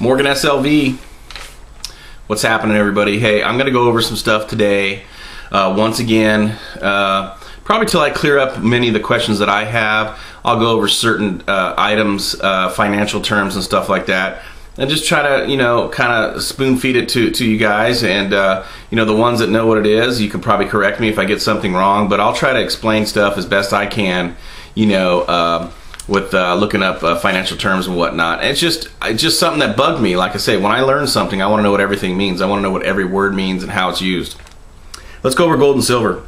Morgan SLV. What's happening, everybody? Hey, I'm going to go over some stuff today. Once again, probably till I clear up many of the questions that I have. I'll go over certain items, financial terms and stuff like that, and just try to, kind of spoon feed it to you guys. And, the ones that know what it is, you can probably correct me if I get something wrong, but I'll try to explain stuff as best I can, with looking up financial terms and whatnot. It's just something that bugged me. Like I say, when I learn something, I want to know what everything means. I want to know what every word means and how it's used. Let's go over gold and silver.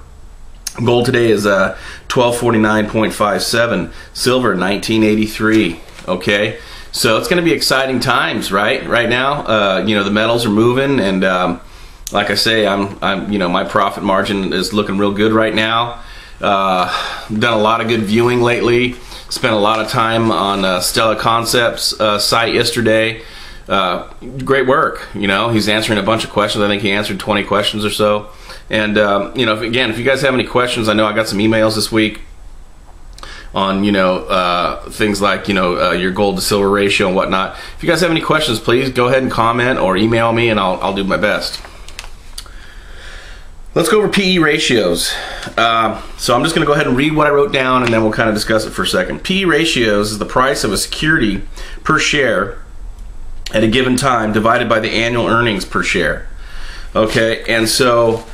Gold today is 1249.57. Silver 1983. Okay, so it's going to be exciting times, right? Right now, the metals are moving, and like I say, I'm my profit margin is looking real good right now. Done a lot of good viewing lately. Spent a lot of time on Stella Concepts site yesterday. Great work. He's answering a bunch of questions. I think he answered 20 questions or so. And if you guys have any questions, I know I got some emails this week on things like your gold to silver ratio and whatnot. If you guys have any questions, please go ahead and comment or email me, and I'll do my best. Let's go over PE ratios. So I'm just going to go ahead and read what I wrote down, and then we'll kind of discuss it for a second. PE ratios is the price of a security per share at a given time divided by the annual earnings per share. Okay, and so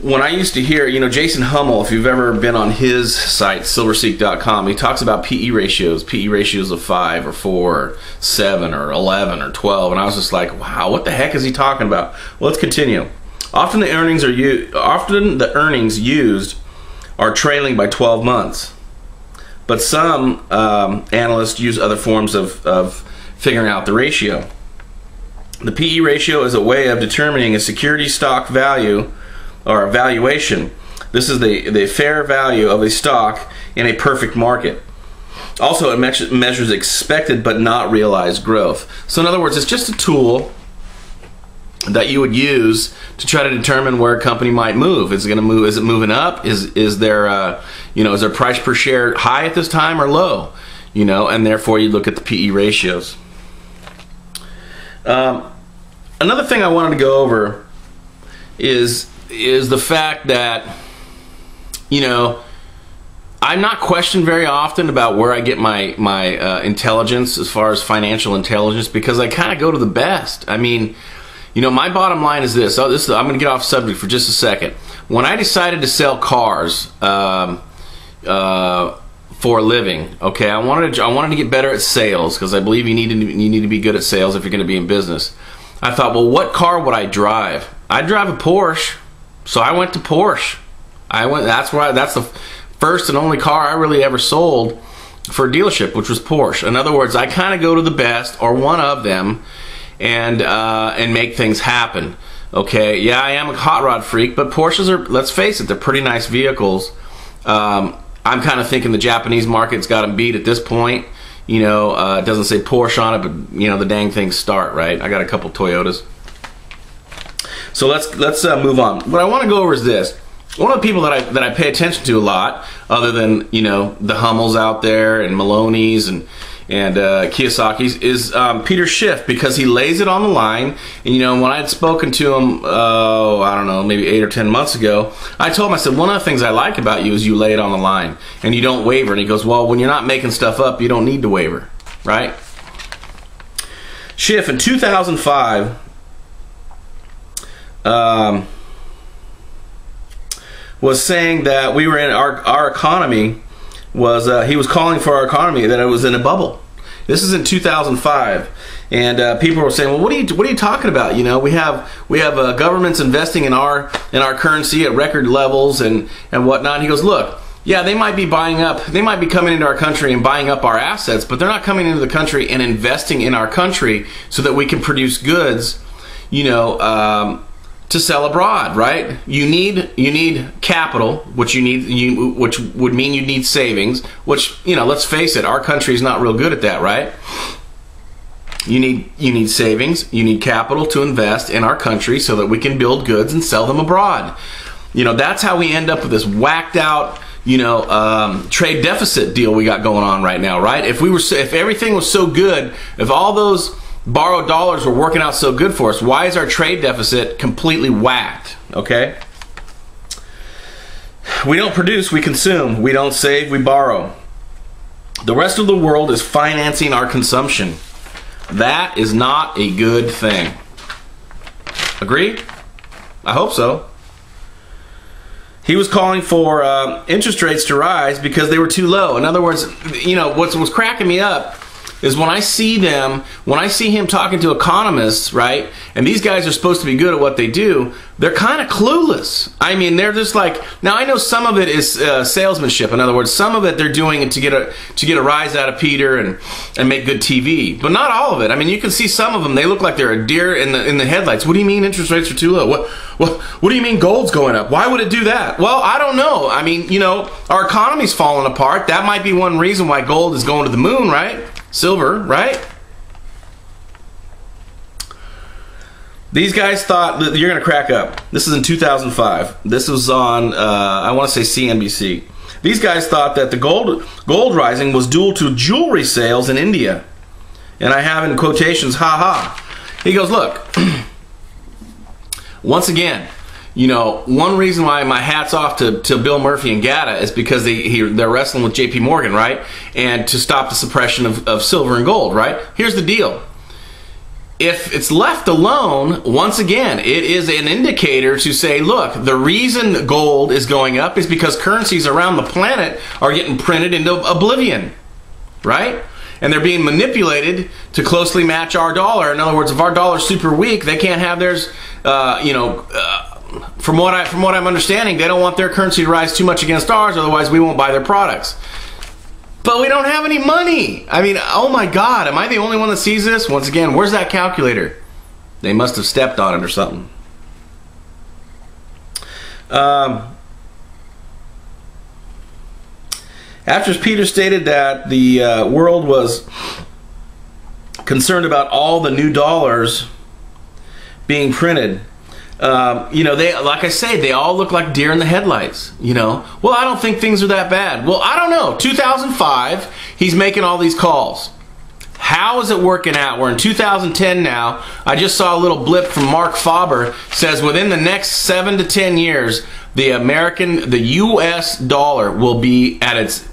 when I used to hear, Jason Hummel, if you've ever been on his site, silverseek.com, he talks about PE ratios of 5 or 4 or 7 or 11 or 12, and I was just like, wow, what the heck is he talking about? Well, let's continue. Often the earnings used are trailing by 12 months, but some analysts use other forms of figuring out the ratio. The PE ratio is a way of determining a security stock value or a valuation. This is the fair value of a stock in a perfect market. Also, it measures expected but not realized growth. So in other words, it's just a tool that you would use to try to determine where a company might move. Is it going to move? Is it moving up? Is there is their price per share high at this time or low? And therefore you look at the PE ratios. Another thing I wanted to go over is the fact that I'm not questioned very often about where I get my intelligence as far as financial intelligence, because I kind of go to the best. I mean, my bottom line is this. I'm going to get off subject for just a second. When I decided to sell cars for a living, okay, I wanted to get better at sales, because I believe you need to be good at sales if you're going to be in business. I thought, well, what car would I drive? I'd drive a Porsche, so I went to Porsche. That's the first and only car I really ever sold for a dealership, which was Porsche. In other words, I kind of go to the best or one of them, and make things happen. Okay, yeah, I am a hot rod freak, but Porsches are, let's face it, they're pretty nice vehicles. I'm kind of thinking the Japanese market's got them beat at this point. It doesn't say Porsche on it, but the dang things start, right? I got a couple Toyotas. So let's move on. What I want to go over is this. One of the people that I pay attention to a lot, other than the Hummels out there and Maloney's and Kiyosaki's, is Peter Schiff, because he lays it on the line. And when I had spoken to him, I don't know, maybe 8 or 10 months ago, I told him, I said, one of the things I like about you is you lay it on the line and you don't waver. And he goes, well, when you're not making stuff up, you don't need to waver, right? Schiff in 2005 was saying that we were in our economy was he was calling for our economy that it was in a bubble. This is in 2005, and people were saying, well, what are you talking about? We have governments investing in our currency at record levels and whatnot. And he goes, look, yeah, they might be coming into our country and buying up our assets, but they're not coming into the country and investing in our country so that we can produce goods, to sell abroad, right? You need capital, which which would mean you need savings, which, let's face it, our country is not real good at that, right? You need savings, you need capital to invest in our country so that we can build goods and sell them abroad. That's how we end up with this whacked out, trade deficit deal we got going on right now, right? If everything was so good, if all those borrowed dollars were working out so good for us? Why is our trade deficit completely whacked? Okay? We don't produce, we consume. We don't save, we borrow. The rest of the world is financing our consumption. That is not a good thing. Agree? I hope so. He was calling for interest rates to rise because they were too low. In other words, you know, what's cracking me up is when I see him talking to economists, right? And these guys are supposed to be good at what they do. They're kind of clueless. I mean, they're just like, now I know some of it is salesmanship. In other words, some of it they're doing it to get a rise out of Peter and make good TV, but not all of it. I mean, you can see some of them. They look like they're a deer in the headlights. What do you mean interest rates are too low? What do you mean gold's going up? Why would it do that? Well, I don't know. I mean, you know, our economy's falling apart. That might be one reason why gold is going to the moon, right? Silver, right? These guys thought that you're going to crack up. This is in 2005. This was on, I want to say CNBC. These guys thought that the gold rising was due to jewelry sales in India. And I have in quotations, ha ha. He goes, look, once again, you know, one reason why my hat's off to Bill Murphy and GATA is because they're wrestling with JP Morgan, right? And to stop the suppression of silver and gold, right? Here's the deal. If it's left alone, once again, it is an indicator to say, look, the reason gold is going up is because currencies around the planet are getting printed into oblivion, right? And they're being manipulated to closely match our dollar. In other words, if our dollar's super weak, they can't have theirs, from what I'm understanding, they don't want their currency to rise too much against ours, otherwise we won't buy their products. But we don't have any money. I mean, oh my God, am I the only one that sees this? Once again, where's that calculator? They must have stepped on it or something. After Peter stated that the world was concerned about all the new dollars being printed, you know, they, like I say, they all look like deer in the headlights, you know. Well, I don't think things are that bad. Well, I don't know. 2005, he's making all these calls. How is it working out? We're in 2010 now. I just saw a little blip from Mark Faber. Says within the next 7 to 10 years, the U.S. dollar will be at its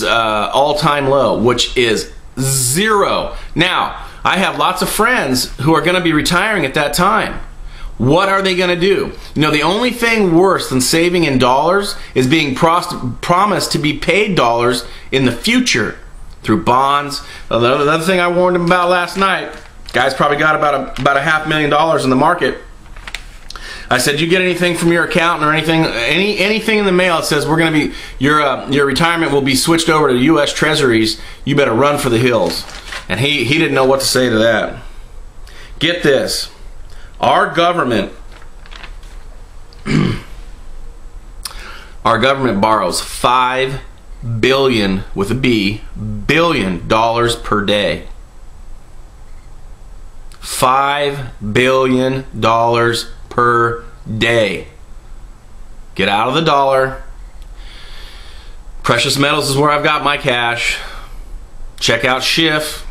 all-time low, which is zero. Now, I have lots of friends who are going to be retiring at that time. What are they going to do? You know, the only thing worse than saving in dollars is being promised to be paid dollars in the future through bonds. Another thing I warned him about last night, guys probably got about $500,000 in the market. I said, you get anything from your accountant or anything in the mail that says we're going to be your retirement will be switched over to U.S. Treasuries, you better run for the hills. And he didn't know what to say to that. Get this. Our government borrows $5 billion with a B billion dollars per day. $5 billion per day. Get out of the dollar. Precious metals is where I've got my cash. Check out Schiff,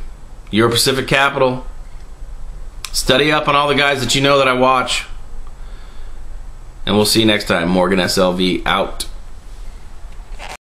Euro Pacific Capital. Study up on all the guys that you know that I watch. And we'll see you next time. Morgan SLV out.